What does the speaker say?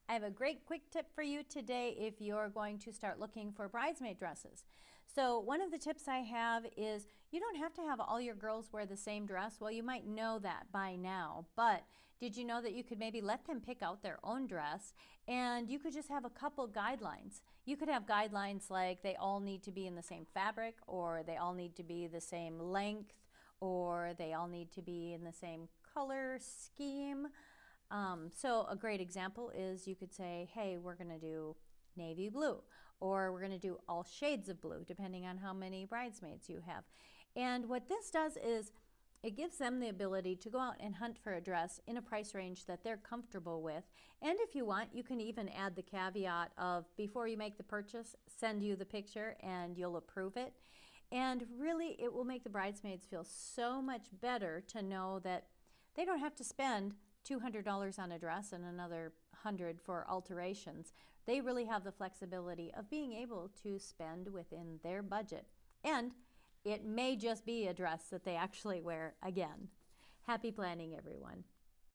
I have a great quick tip for you today if you're going to start looking for bridesmaid dresses. So one of the tips I have is you don't have to have all your girls wear the same dress. Well, you might know that by now, but did you know that you could maybe let them pick out their own dress and you could just have a couple guidelines. You could have guidelines like they all need to be in the same fabric, or they all need to be the same length, or they all need to be in the same color scheme. So a great example is you could say, hey, we're going to do navy blue, or we're going to do all shades of blue, depending on how many bridesmaids you have. And what this does is it gives them the ability to go out and hunt for a dress in a price range that they're comfortable with. And if you want, you can even add the caveat of before you make the purchase, send you the picture and you'll approve it. And really, it will make the bridesmaids feel so much better to know that they don't have to spend $200 on a dress and another $100 for alterations. They really have the flexibility of being able to spend within their budget. And it may just be a dress that they actually wear again. Happy planning, everyone.